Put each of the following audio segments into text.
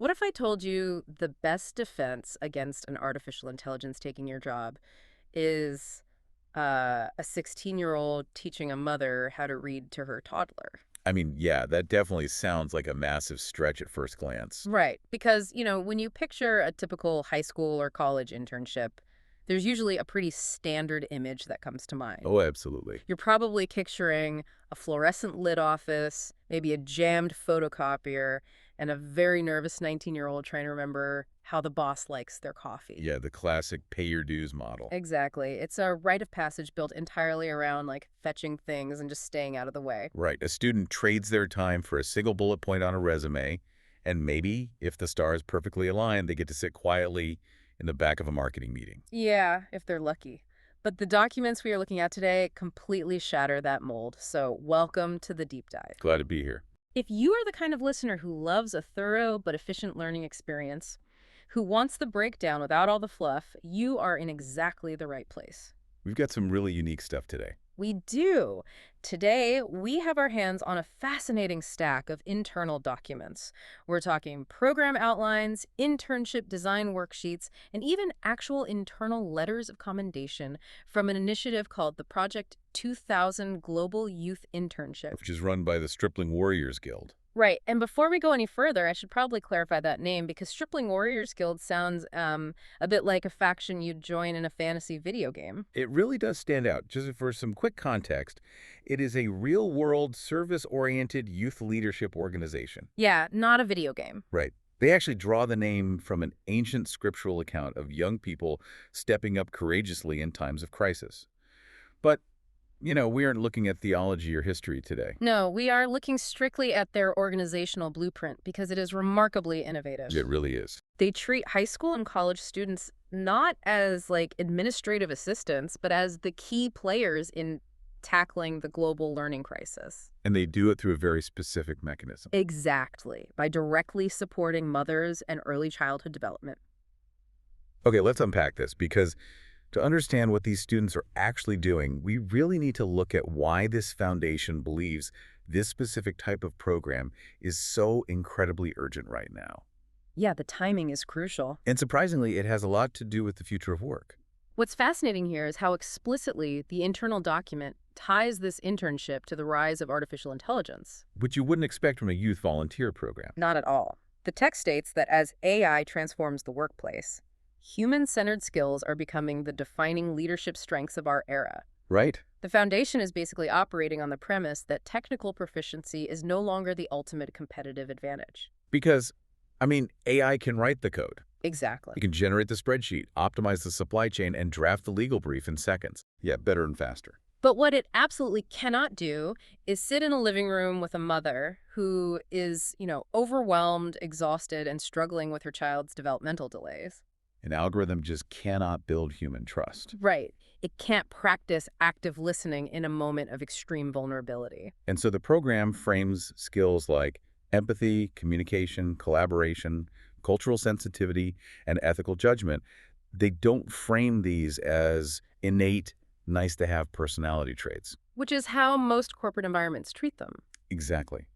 What if I told you the best defense against an artificial intelligence taking your job is a 16-year-old teaching a mother how to read to her toddler? I mean, yeah, that definitely sounds like a massive stretch at first glance. Right. Because, when you picture a typical high school or college internship, there's usually a pretty standard image that comes to mind. Oh, absolutely. You're probably picturing a fluorescent lit office, maybe a jammed photocopier, and a very nervous 19-year-old trying to remember how the boss likes their coffee. Yeah, the classic pay your dues model. Exactly. It's a rite of passage built entirely around like fetching things and just staying out of the way. Right. A student trades their time for a single bullet point on a resume, and maybe, if the stars perfectly align, they get to sit quietly in the back of a marketing meeting. Yeah, if they're lucky. But the documents we are looking at today completely shatter that mold. So, welcome to the deep dive. Glad to be here. If you are the kind of listener who loves a thorough but efficient learning experience, who wants the breakdown without all the fluff, you are in exactly the right place. We've got some really unique stuff today. We do. Today, we have our hands on a fascinating stack of internal documents. We're talking program outlines, internship design worksheets, and even actual internal letters of commendation from an initiative called the Project 2000 Global Youth Internship. Which is run by the Stripling Warriors Guild. Right. And before we go any further, I should probably clarify that name because Stripling Warriors Guild sounds a bit like a faction you'd join in a fantasy video game. It really does stand out. Just for some quick context, it is a real-world, service-oriented youth leadership organization. Yeah, not a video game. Right. They actually draw the name from an ancient scriptural account of young people stepping up courageously in times of crisis. But, we aren't looking at theology or history today. No, we are looking strictly at their organizational blueprint because it is remarkably innovative. It really is. They treat high school and college students not as like administrative assistants, but as the key players in tackling the global learning crisis. And they do it through a very specific mechanism. Exactly, by directly supporting mothers and early childhood development. Okay, let's unpack this because to understand what these students are actually doing, we really need to look at why this foundation believes this specific type of program is so incredibly urgent right now. Yeah, the timing is crucial. And surprisingly, it has a lot to do with the future of work. What's fascinating here is how explicitly the internal document ties this internship to the rise of artificial intelligence. Which you wouldn't expect from a youth volunteer program. Not at all. The text states that as AI transforms the workplace, human-centered skills are becoming the defining leadership strengths of our era. Right? The foundation is basically operating on the premise that technical proficiency is no longer the ultimate competitive advantage. Because, AI can write the code. Exactly. It can generate the spreadsheet, optimize the supply chain, and draft the legal brief in seconds. Yeah, better and faster. But what it absolutely cannot do is sit in a living room with a mother who is, overwhelmed, exhausted, and struggling with her child's developmental delays. An algorithm just cannot build human trust. Right. It can't practice active listening in a moment of extreme vulnerability. And so the program frames skills like empathy, communication, collaboration, cultural sensitivity, and ethical judgment. They don't frame these as innate, nice-to-have personality traits. Which is how most corporate environments treat them. Exactly.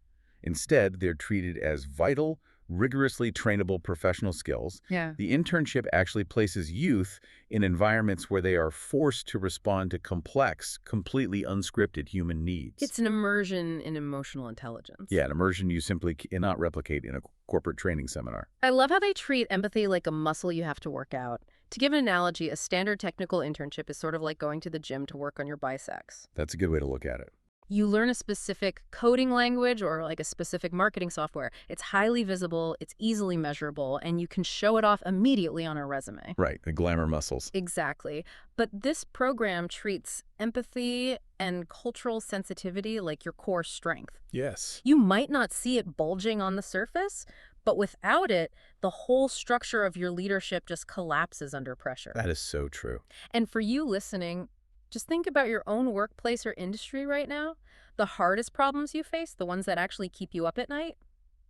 Instead, they're treated as vital, rigorously trainable professional skills. Yeah. The internship actually places youth in environments where they are forced to respond to complex, completely unscripted human needs. It's an immersion in emotional intelligence. Yeah, an immersion you simply cannot replicate in a corporate training seminar. I love how they treat empathy like a muscle you have to work out. To give an analogy, a standard technical internship is sort of like going to the gym to work on your biceps. That's a good way to look at it. You learn a specific coding language or like a specific marketing software. It's highly visible, it's easily measurable, and you can show it off immediately on a resume. Right, the glamour muscles. Exactly. But this program treats empathy and cultural sensitivity like your core strength. Yes. You might not see it bulging on the surface, but without it, the whole structure of your leadership just collapses under pressure. That is so true. And for you listening, just think about your own workplace or industry right now. The hardest problems you face, the ones that actually keep you up at night,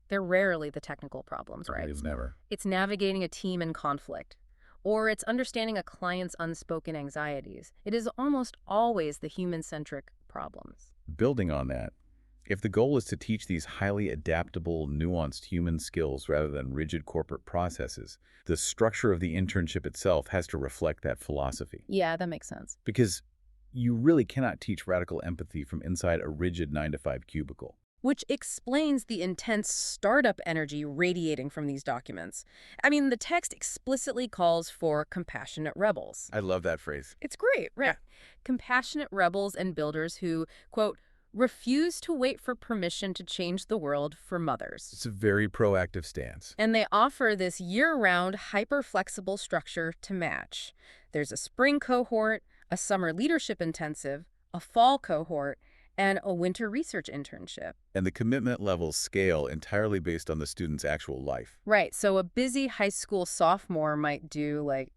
they're rarely the technical problems, right? It's never. It's navigating a team in conflict, or it's understanding a client's unspoken anxieties. It is almost always the human-centric problems. Building on that, If the goal is to teach these highly adaptable, nuanced human skills rather than rigid corporate processes, the structure of the internship itself has to reflect that philosophy. Yeah, that makes sense. Because you really cannot teach radical empathy from inside a rigid 9-to-5 cubicle. Which explains the intense startup energy radiating from these documents. I mean, the text explicitly calls for compassionate rebels. I love that phrase. It's great, Yeah. right? Compassionate rebels and builders who, quote, refuse to wait for permission to change the world for mothers. It's a very proactive stance. And they offer this year-round, hyper-flexible structure to match. There's a spring cohort, a summer leadership intensive, a fall cohort, and a winter research internship. And the commitment levels scale entirely based on the student's actual life. Right, so a busy high school sophomore might do like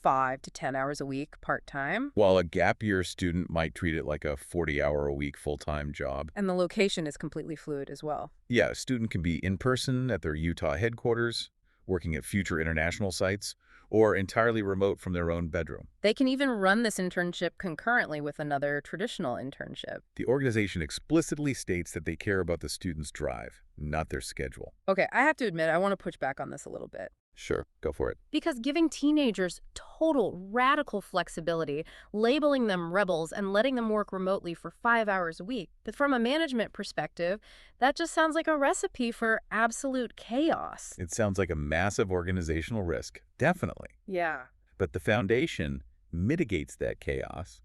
5 to 10 hours a week part-time. While a gap year student might treat it like a 40-hour-a-week full-time job. And the location is completely fluid as well. Yeah, a student can be in person at their Utah headquarters, working at future international sites, or entirely remote from their own bedroom. They can even run this internship concurrently with another traditional internship. The organization explicitly states that they care about the student's drive, not their schedule. Okay, I have to admit, I want to push back on this a little bit. Sure, go for it. Because giving teenagers total radical flexibility, labeling them rebels, and letting them work remotely for 5 hours a week, but from a management perspective, that just sounds like a recipe for absolute chaos. It sounds like a massive organizational risk, definitely. Yeah. But the foundation mitigates that chaos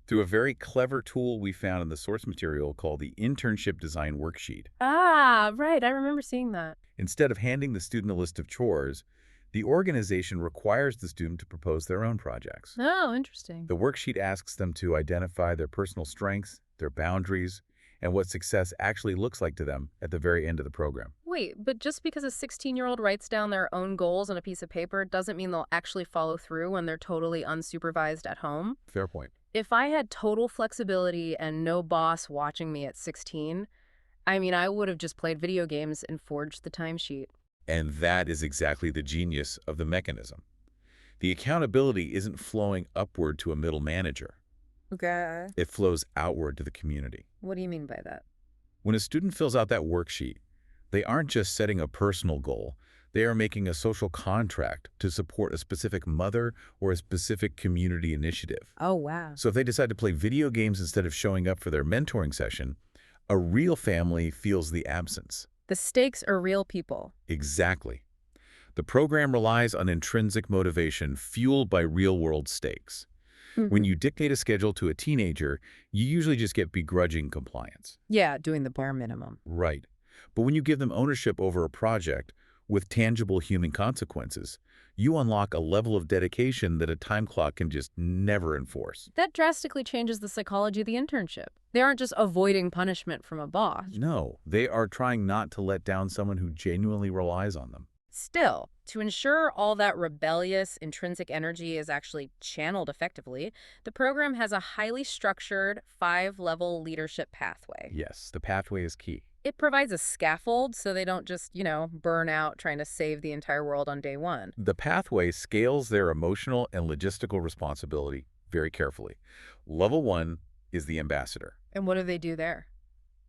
through a very clever tool we found in the source material called the Internship Design Worksheet. Ah, right. I remember seeing that. Instead of handing the student a list of chores, the organization requires the student to propose their own projects. Oh, interesting. The worksheet asks them to identify their personal strengths, their boundaries, and what success actually looks like to them at the very end of the program. Wait, but just because a 16-year-old writes down their own goals on a piece of paper doesn't mean they'll actually follow through when they're totally unsupervised at home? Fair point. If I had total flexibility and no boss watching me at 16, I would have just played video games and forged the timesheet. And that is exactly the genius of the mechanism. The accountability isn't flowing upward to a middle manager. Okay. It flows outward to the community. What do you mean by that? When a student fills out that worksheet, they aren't just setting a personal goal. They are making a social contract to support a specific mother or a specific community initiative. Oh, wow. So if they decide to play video games instead of showing up for their mentoring session, a real family feels the absence. The stakes are real people. Exactly. The program relies on intrinsic motivation fueled by real-world stakes. When you dictate a schedule to a teenager, you usually just get begrudging compliance. Yeah, doing the bare minimum. Right. But when you give them ownership over a project with tangible human consequences, you unlock a level of dedication that a time clock can just never enforce. That drastically changes the psychology of the internship. They aren't just avoiding punishment from a boss. No, they are trying not to let down someone who genuinely relies on them. Still, to ensure all that rebellious, intrinsic energy is actually channeled effectively, the program has a highly structured 5-level leadership pathway. Yes, the pathway is key. It provides a scaffold so they don't just, burn out trying to save the entire world on day one. The pathway scales their emotional and logistical responsibility very carefully. Level 1 is the ambassador. And what do they do there?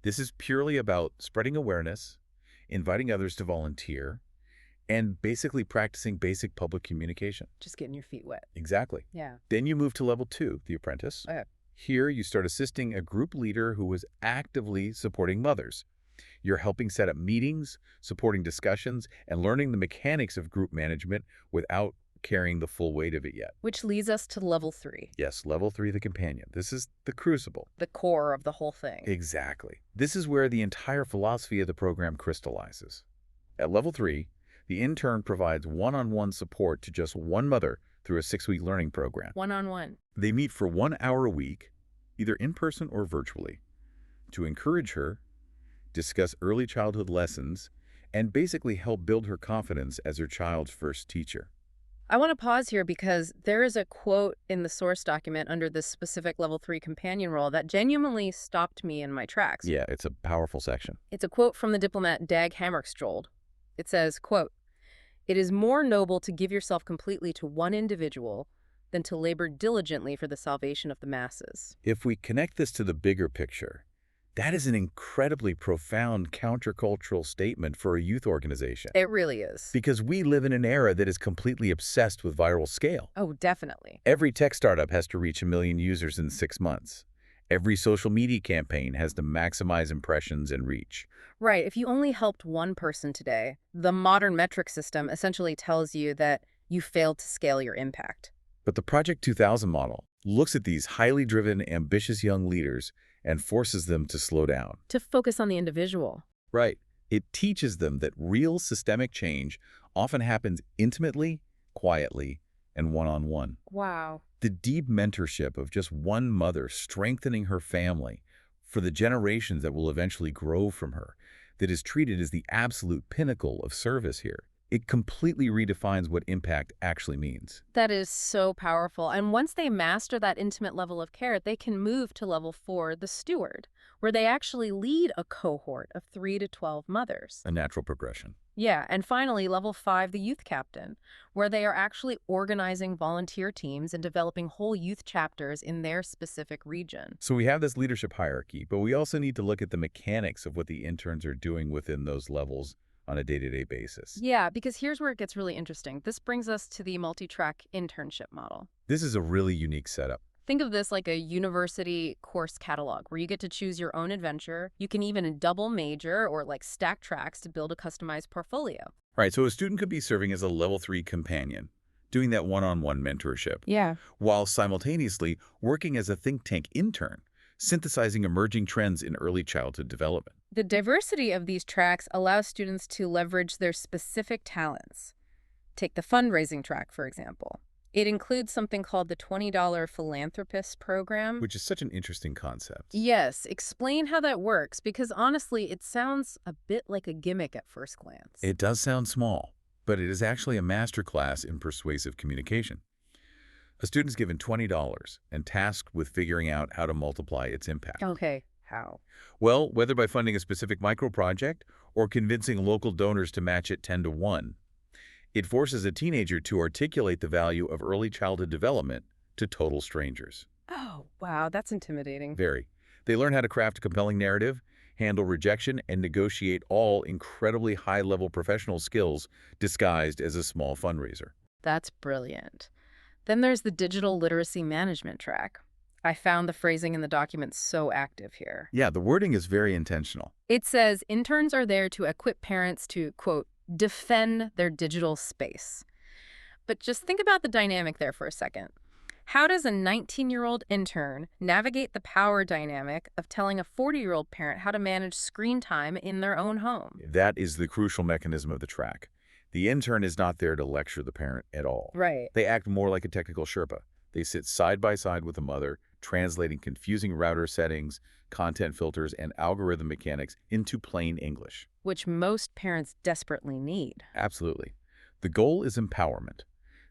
This is purely about spreading awareness, inviting others to volunteer, and basically practicing basic public communication. Just getting your feet wet. Exactly. Yeah. Then you move to level 2, the apprentice. Okay. Here you start assisting a group leader who is actively supporting mothers. You're helping set up meetings, supporting discussions, and learning the mechanics of group management without carrying the full weight of it yet. Which leads us to level 3. Yes, level 3, the companion. This is the crucible. The core of the whole thing. Exactly. This is where the entire philosophy of the program crystallizes. At level 3, the intern provides one-on-one support to just one mother through a 6-week learning program. One-on-one. They meet for 1 hour a week, either in person or virtually, to encourage her, discuss early childhood lessons, and basically help build her confidence as her child's first teacher. I want to pause here because there is a quote in the source document under this specific level 3 companion role that genuinely stopped me in my tracks. Yeah, it's a powerful section. It's a quote from the diplomat Dag Hammarskjöld. It says, quote, "It is more noble to give yourself completely to one individual than to labor diligently for the salvation of the masses." If we connect this to the bigger picture, That is an incredibly profound countercultural statement for a youth organization. It really is. Because we live in an era that is completely obsessed with viral scale. Oh, definitely. Every tech startup has to reach 1 million users in 6 months. Every social media campaign has to maximize impressions and reach. Right. If you only helped one person today, the modern metric system essentially tells you that you failed to scale your impact. But the Project 2000 model looks at these highly driven, ambitious young leaders and forces them to slow down. To focus on the individual. Right. It teaches them that real systemic change often happens intimately, quietly, and one-on-one. Wow. The deep mentorship of just one mother strengthening her family for the generations that will eventually grow from her, that is treated as the absolute pinnacle of service here. It completely redefines what impact actually means. That is so powerful. And once they master that intimate level of care, they can move to level 4, the steward, where they actually lead a cohort of 3 to 12 mothers. A natural progression. Yeah, and finally, level 5, the youth captain, where they are actually organizing volunteer teams and developing whole youth chapters in their specific region. So we have this leadership hierarchy, but we also need to look at the mechanics of what the interns are doing within those levels on a day-to-day basis. Yeah, because here's where it gets really interesting. This brings us to the multi-track internship model. This is a really unique setup. Think of this like a university course catalog where you get to choose your own adventure. You can even double major or like stack tracks to build a customized portfolio. Right, so a student could be serving as a level 3 companion, doing that one-on-one mentorship, Yeah. while simultaneously working as a think tank intern, synthesizing emerging trends in early childhood development. The diversity of these tracks allows students to leverage their specific talents. Take the fundraising track, for example. It includes something called the $20 Philanthropist Program. Which is such an interesting concept. Yes, explain how that works, because honestly, it sounds a bit like a gimmick at first glance. It does sound small, but it is actually a masterclass in persuasive communication. A student is given $20 and tasked with figuring out how to multiply its impact. Okay, how? Well, whether by funding a specific micro-project or convincing local donors to match it 10 to 1, it forces a teenager to articulate the value of early childhood development to total strangers. Oh, wow, that's intimidating. Very. They learn how to craft a compelling narrative, handle rejection, and negotiate all incredibly high-level professional skills disguised as a small fundraiser. That's brilliant. Then there's the digital literacy management track. I found the phrasing in the document so active here. Yeah, the wording is very intentional. It says interns are there to equip parents to, quote, defend their digital space. But just think about the dynamic there for a second. How does a 19-year-old intern navigate the power dynamic of telling a 40-year-old parent how to manage screen time in their own home? That is the crucial mechanism of the track. The intern is not there to lecture the parent at all. Right. They act more like a technical Sherpa. They sit side by side with the mother, translating confusing router settings, content filters, and algorithm mechanics into plain English. Which most parents desperately need. Absolutely. The goal is empowerment.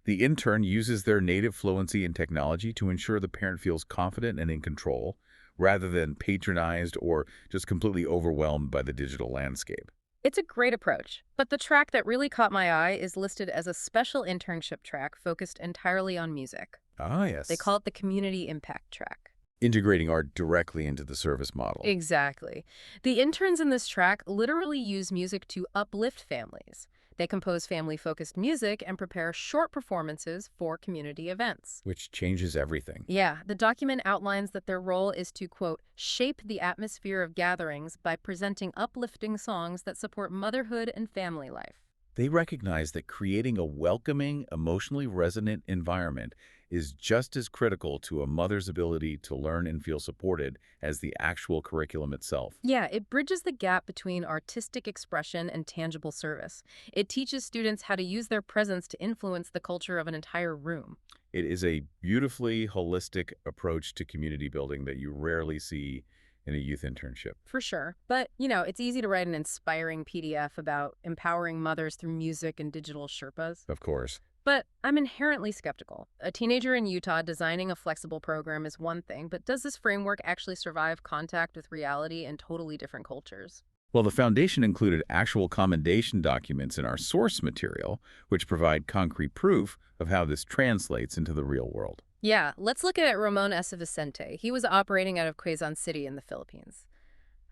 The intern uses their native fluency in technology to ensure the parent feels confident and in control, rather than patronized or just completely overwhelmed by the digital landscape. It's a great approach, but the track that really caught my eye is listed as a special internship track focused entirely on music. Ah, yes. They call it the Community Impact Track. Integrating art directly into the service model. Exactly. The interns in this track literally use music to uplift families. They compose family-focused music and prepare short performances for community events. Which changes everything. Yeah, the document outlines that their role is to, quote, shape the atmosphere of gatherings by presenting uplifting songs that support motherhood and family life. They recognize that creating a welcoming, emotionally resonant environment is just as critical to a mother's ability to learn and feel supported as the actual curriculum itself. Yeah, it bridges the gap between artistic expression and tangible service. It teaches students how to use their presence to influence the culture of an entire room. It is a beautifully holistic approach to community building that you rarely see in a youth internship. For sure. But, it's easy to write an inspiring PDF about empowering mothers through music and digital Sherpas. Of course. But I'm inherently skeptical. A teenager in Utah designing a flexible program is one thing, but does this framework actually survive contact with reality in totally different cultures? Well, the foundation included actual commendation documents in our source material, which provide concrete proof of how this translates into the real world. Yeah, let's look at Ramon S. Vicente. He was operating out of Quezon City in the Philippines.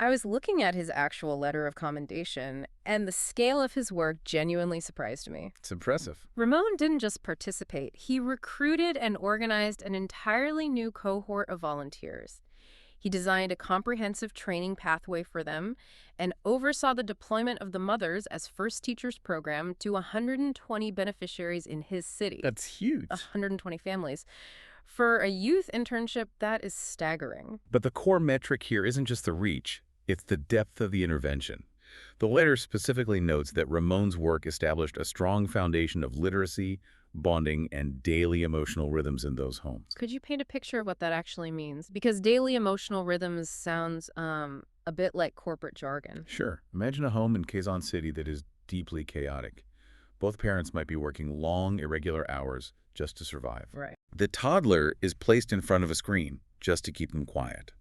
I was looking at his actual letter of commendation, and the scale of his work genuinely surprised me. It's impressive. Ramon didn't just participate, he recruited and organized an entirely new cohort of volunteers. He designed a comprehensive training pathway for them and oversaw the deployment of the Mothers as First Teachers program to 120 beneficiaries in his city. That's huge. 120 families. For a youth internship, that is staggering. But the core metric here isn't just the reach, it's the depth of the intervention. The letter specifically notes that Ramon's work established a strong foundation of literacy, bonding, and daily emotional rhythms in those homes. Could you paint a picture of what that actually means? Because daily emotional rhythms sounds a bit like corporate jargon. Sure. Imagine a home in Quezon City that is deeply chaotic. Both parents might be working long, irregular hours just to survive. Right. The toddler is placed in front of a screen just to keep them quiet.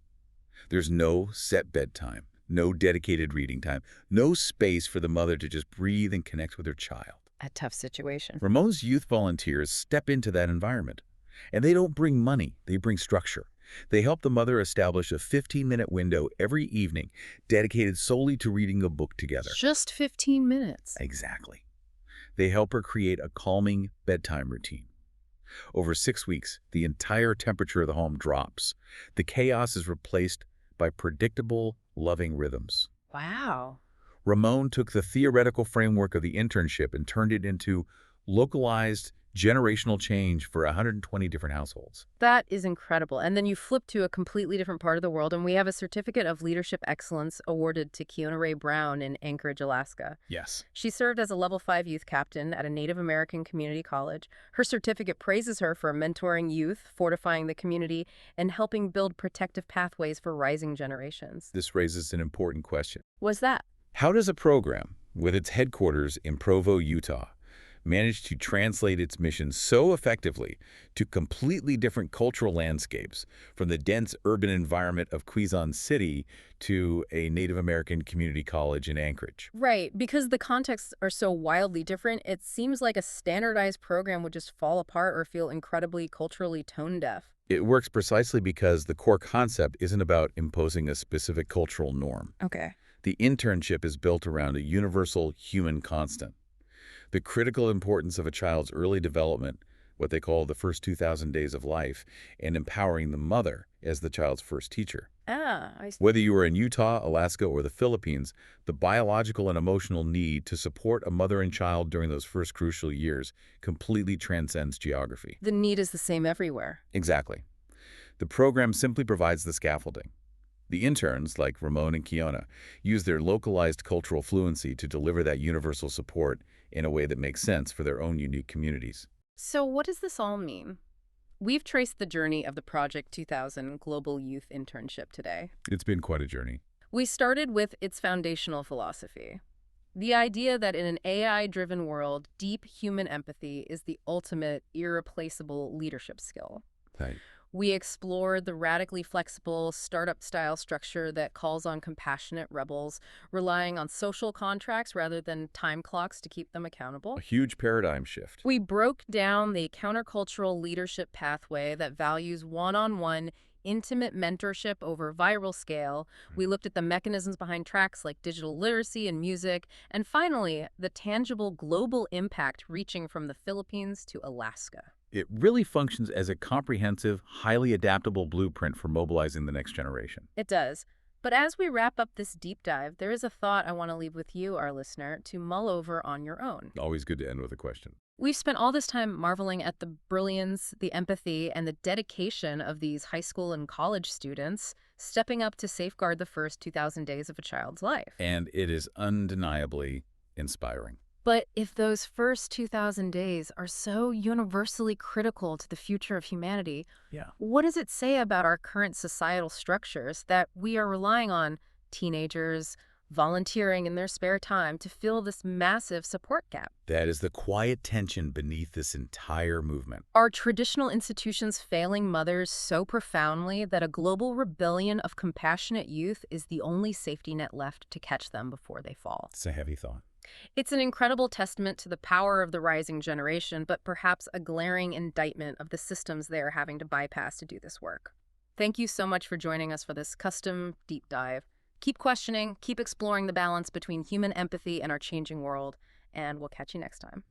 There's no set bedtime, no dedicated reading time, no space for the mother to just breathe and connect with her child. A tough situation. Ramon's youth volunteers step into that environment. And they don't bring money, they bring structure. They help the mother establish a 15-minute window every evening dedicated solely to reading a book together. Just 15 minutes. Exactly. They help her create a calming bedtime routine. Over 6 weeks, the entire temperature of the home drops. The chaos is replaced by predictable, loving rhythms. Wow. Ramon took the theoretical framework of the internship and turned it into localized, generational change for 120 different households. That is incredible. And then you flip to a completely different part of the world, and we have a Certificate of Leadership Excellence awarded to Keona Ray Brown in Anchorage, Alaska. Yes. She served as a Level 5 youth captain at a Native American community college. Her certificate praises her for mentoring youth, fortifying the community, and helping build protective pathways for rising generations. This raises an important question. What's that? How does a program, with its headquarters in Provo, Utah, manage to translate its mission so effectively to completely different cultural landscapes, from the dense urban environment of Quezon City to a Native American community college in Anchorage? Right, because the contexts are so wildly different, it seems like a standardized program would just fall apart or feel incredibly culturally tone-deaf. It works precisely because the core concept isn't about imposing a specific cultural norm. Okay. The internship is built around a universal human constant. The critical importance of a child's early development, what they call the first 2,000 days of life, and empowering the mother as the child's first teacher. I see. Whether you are in Utah, Alaska, or the Philippines, the biological and emotional need to support a mother and child during those first crucial years completely transcends geography. The need is the same everywhere. Exactly. The program simply provides the scaffolding. The interns, like Ramon and Keona, use their localized cultural fluency to deliver that universal support in a way that makes sense for their own unique communities. So what does this all mean? We've traced the journey of the Project 2000 Global Youth Internship today. It's been quite a journey. We started with its foundational philosophy. The idea that in an AI-driven world, deep human empathy is the ultimate, irreplaceable leadership skill. Right. We explored the radically flexible, startup-style structure that calls on compassionate rebels, relying on social contracts rather than time clocks to keep them accountable. A huge paradigm shift. We broke down the countercultural leadership pathway that values one-on-one, intimate mentorship over viral scale. We looked at the mechanisms behind tracks like digital literacy and music, and finally, the tangible global impact reaching from the Philippines to Alaska. It really functions as a comprehensive, highly adaptable blueprint for mobilizing the next generation. It does. But as we wrap up this deep dive, there is a thought I want to leave with you, our listener, to mull over on your own. Always good to end with a question. We've spent all this time marveling at the brilliance, the empathy, and the dedication of these high school and college students stepping up to safeguard the first 2,000 days of a child's life. And it is undeniably inspiring. But if those first 2,000 days are so universally critical to the future of humanity, what does it say about our current societal structures that we are relying on teenagers volunteering in their spare time to fill this massive support gap? That is the quiet tension beneath this entire movement. Are traditional institutions failing mothers so profoundly that a global rebellion of compassionate youth is the only safety net left to catch them before they fall? It's a heavy thought. It's an incredible testament to the power of the rising generation, but perhaps a glaring indictment of the systems they are having to bypass to do this work. Thank you so much for joining us for this custom deep dive. Keep questioning, keep exploring the balance between human empathy and our changing world, and we'll catch you next time.